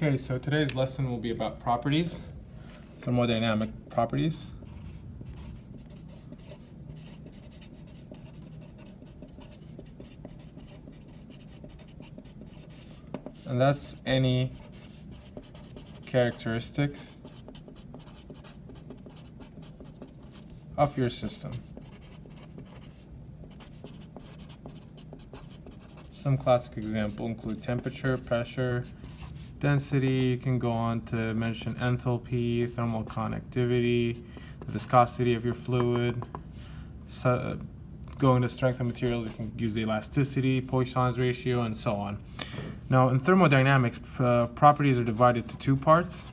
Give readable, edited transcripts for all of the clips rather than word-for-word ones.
Okay, so today's lesson will be about properties, thermodynamic properties. And that's any characteristics of your system. Some classic examples include temperature, pressure, density. You can go on to mention enthalpy, thermal conductivity, the viscosity of your fluid. So, going to strength of materials, you can use the elasticity, Poisson's ratio, and so on. Now, in thermodynamics, properties are divided to two parts.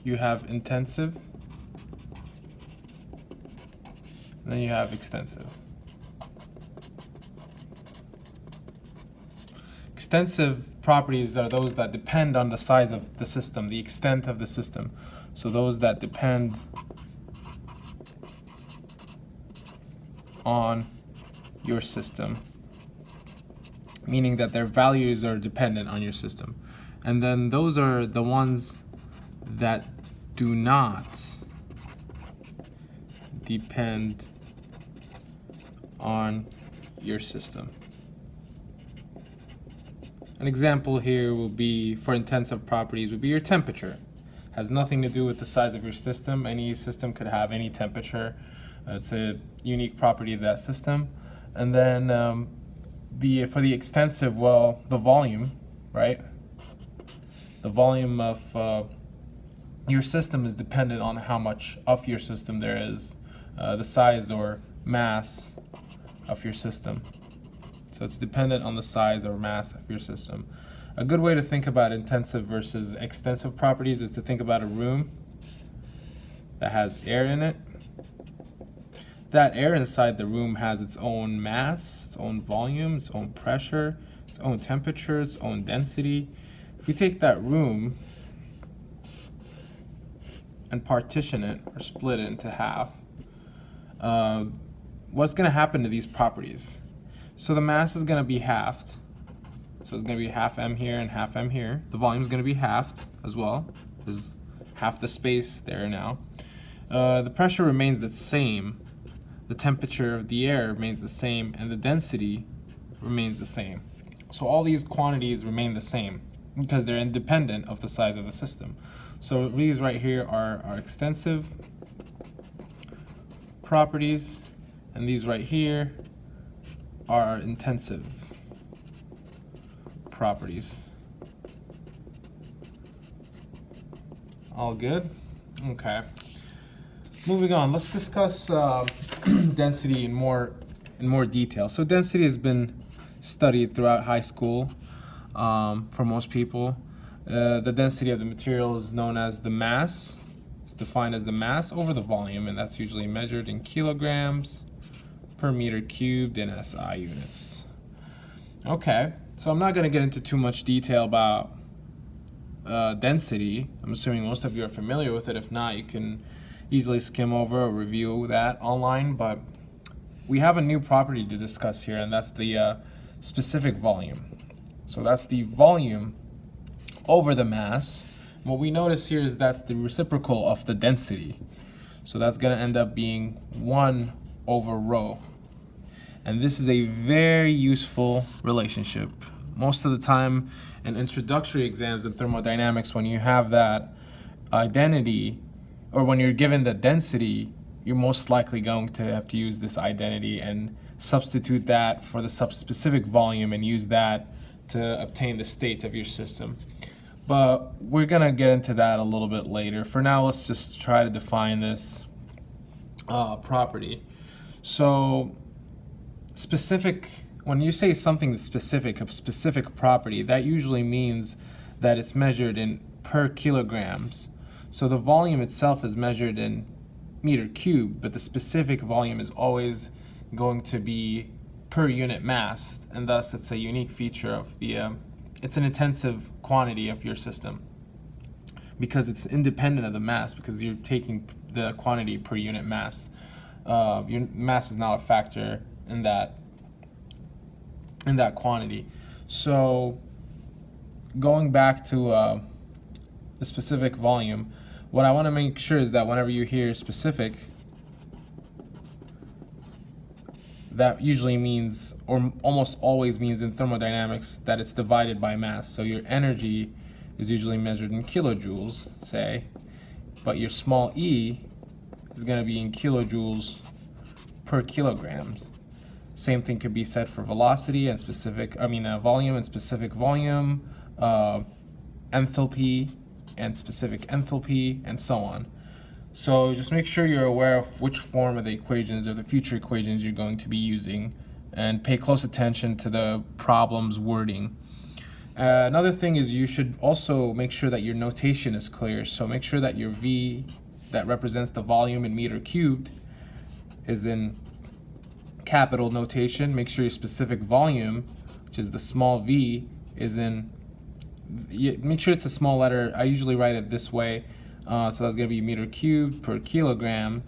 You have intensive, and then you have extensive. Extensive properties are those that depend on the size of the system, the extent of the system. So those that depend on your system, meaning that their values are dependent on your system. And then those are the ones that do not depend on your system. An example here will be, for intensive properties, would be your temperature. Has nothing to do with the size of your system. Any system could have any temperature. It's a unique property of that system. And then for the extensive, well, the volume, right? The volume of your system is dependent on how much of your system there is, the size or mass of your system. So it's dependent on the size or mass of your system. A good way to think about intensive versus extensive properties is to think about a room that has air in it. That air inside the room has its own mass, its own volume, its own pressure, its own temperature, its own density. If we take that room and partition it or split it into half, what's going to happen to these properties? So the mass is going to be halved. So it's going to be half m here and half m here. The volume is going to be halved as well. There's half the space there now. The pressure remains the same. The temperature of the air remains the same, and the density remains the same. So all these quantities remain the same because they're independent of the size of the system. So these right here are extensive properties, and these right here are intensive properties. All good? Okay. Moving on, let's discuss density in more detail. So density has been studied throughout high school for most people. The density of the material is known as the mass. It's defined as the mass over the volume, and that's usually measured in kilograms per meter cubed in SI units. Okay, so I'm not going to get into too much detail about density. I'm assuming most of you are familiar with it. If not, you can easily skim over or review that online. But we have a new property to discuss here, and that's the specific volume. So that's the volume over the mass. What we notice here is that's the reciprocal of the density. So that's going to end up being 1 over rho. And this is a very useful relationship. Most of the time in introductory exams in thermodynamics, when you have that identity, or when you're given the density, you're most likely going to have to use this identity and substitute that for the specific volume and use that to obtain the state of your system. But we're going to get into that a little bit later. For now, let's just try to define this property. So when you say something is specific, a specific property, that usually means that it's measured in per kilograms. So the volume itself is measured in meter cubed, but the specific volume is always going to be per unit mass, and thus it's a unique feature of it's an intensive quantity of your system because it's independent of the mass, because you're taking the quantity per unit mass. Your mass is not a factor in that quantity. So going back to the specific volume, what I want to make sure is that whenever you hear specific, that usually means, or almost always means in thermodynamics, that it's divided by mass. So your energy is usually measured in kilojoules, say, but your small e is going to be in kilojoules per kilograms. Same thing could be said for velocity and volume and specific volume, enthalpy and specific enthalpy, and so on. So just make sure you're aware of which form of the equations or the future equations you're going to be using, and pay close attention to the problem's wording. Another thing is you should also make sure that your notation is clear. So make sure that your V that represents the volume in meter cubed is in capital notation. Make sure your specific volume, which is the small v, is in, make sure it's a small letter. I usually write it this way. So that's going to be meter cubed per kilogram,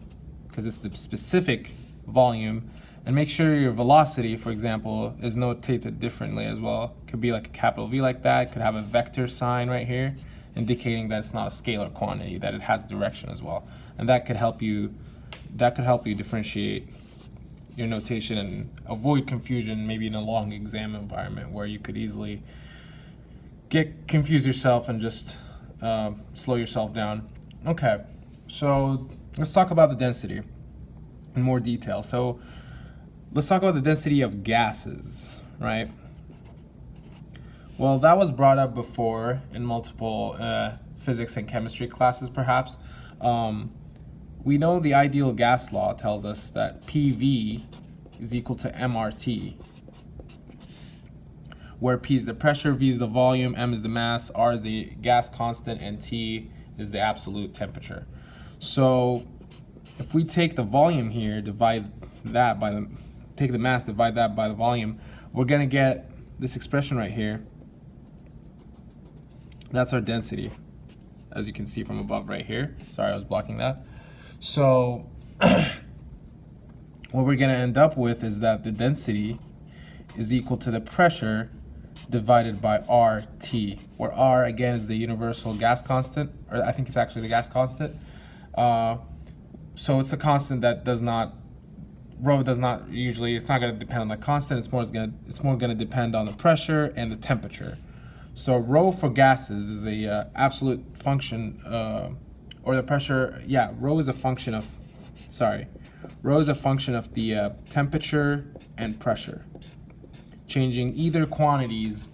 because it's the specific volume. And make sure your velocity, for example, is notated differently as well. It could be like a capital V like that. It could have a vector sign right here, indicating that it's not a scalar quantity, that it has direction as well. And that could help you differentiate your notation and avoid confusion, maybe in a long exam environment where you could easily confuse yourself and just slow yourself down. Okay, so let's talk about the density in more detail. So let's talk about the density of gases, right? Well, that was brought up before in multiple physics and chemistry classes, perhaps. We know the ideal gas law tells us that PV is equal to MRT, where P is the pressure, V is the volume, M is the mass, R is the gas constant, and T is the absolute temperature. So if we take the volume here, take the mass, divide that by the volume, we're going to get this expression right here. That's our density, as you can see from above right here. Sorry, I was blocking that. So what we're going to end up with is that the density is equal to the pressure divided by RT, where R, again, is the universal gas constant, or I think it's actually the gas constant. So it's a constant that rho does not usually, it's not going to depend on the constant, it's more going to depend on the pressure and the temperature. So rho for gases is a absolute function, or the pressure, yeah, rho is a function of the temperature and pressure. Changing either quantities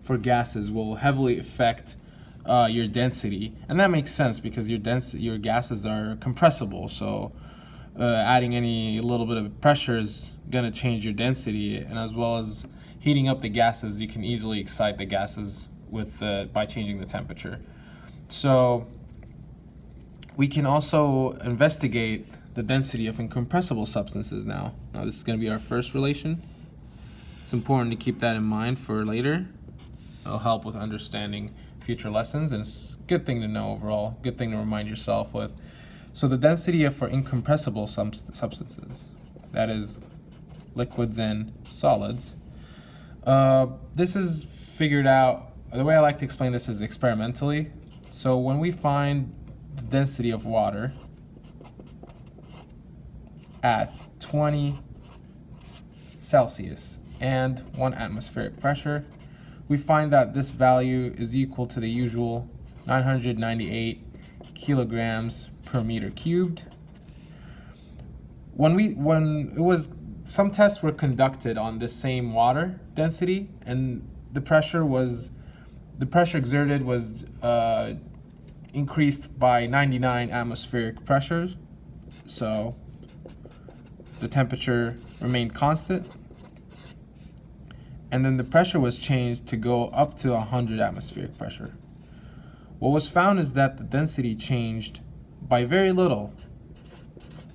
for gases will heavily affect your density, and that makes sense because your gases are compressible. So adding any little bit of pressure is going to change your density, and as well as heating up the gases, you can easily excite the gases by changing the temperature. So we can also investigate the density of incompressible substances now. Now this is going to be our first relation. It's important to keep that in mind for later. It'll help with understanding future lessons, and it's a good thing to know overall, good thing to remind yourself with. So the density for incompressible substances, that is liquids and solids, this is figured out, the way I like to explain this is experimentally. So when we find the density of water at 20 Celsius and 1 atmospheric pressure, we find that this value is equal to the usual 998 kilograms per meter cubed. Some tests were conducted on this same water density, and the pressure exerted was increased by 99 atmospheric pressures. So the temperature remained constant, and then the pressure was changed to go up to 100 atmospheric pressure. What was found is that the density changed by very little.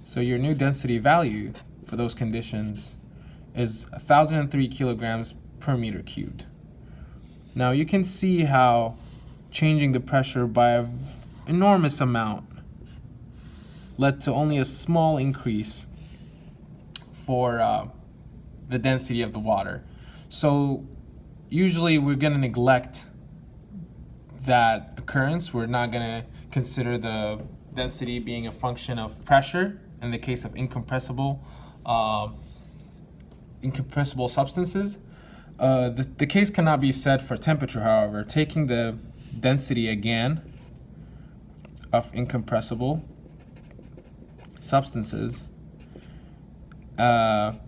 So your new density value for those conditions is 1,003 kilograms per meter cubed. Now you can see how changing the pressure by an enormous amount led to only a small increase for the density of the water. So usually we're going to neglect that occurrence. We're not going to consider the density being a function of pressure in the case of incompressible substances. The case cannot be said for temperature, however. Taking the density again of incompressible substances,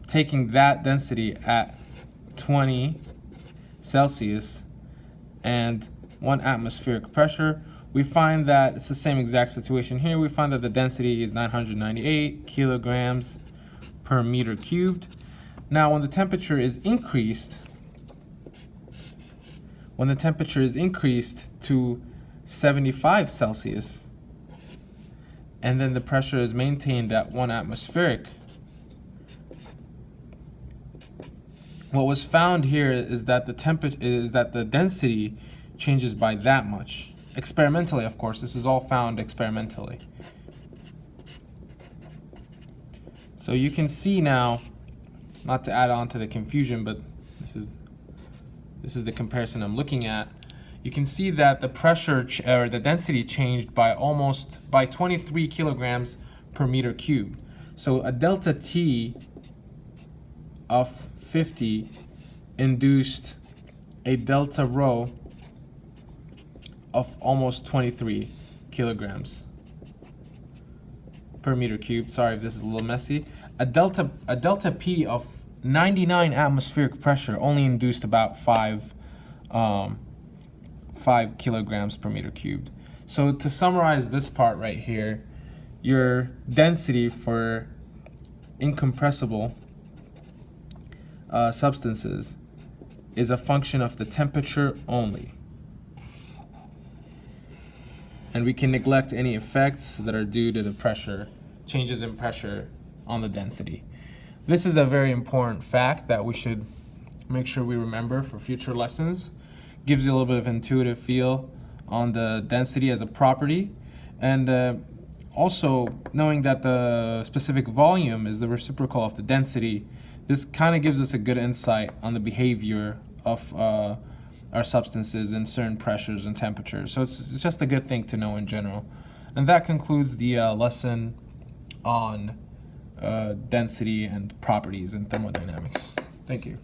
taking that density at 20 Celsius and 1 atmospheric pressure, we find that it's the same exact situation here. We find that the density is 998 kilograms per meter cubed. Now, when the temperature is increased, to 75 Celsius, and then the pressure is maintained at 1 atmospheric, what was found here is that the density changes by that much. Experimentally, of course, this is all found experimentally. So you can see now, not to add on to the confusion, but this is the comparison I'm looking at. You can see that the pressure or the density changed by 23 kilograms per meter cubed. So a delta T of 50 induced a delta rho of almost 23 kilograms per meter cubed. Sorry if this is a little messy. A delta P of 99 atmospheric pressure only induced about 5 kilograms per meter cubed. So to summarize this part right here, your density for incompressible substances is a function of the temperature only. And we can neglect any effects that are due to the pressure, changes in pressure on the density. This is a very important fact that we should make sure we remember for future lessons. Gives you a little bit of intuitive feel on the density as a property, and also knowing that the specific volume is the reciprocal of the density. This kind of gives us a good insight on the behavior of our substances in certain pressures and temperatures. So it's just a good thing to know in general. And that concludes the lesson on density and properties in thermodynamics. Thank you.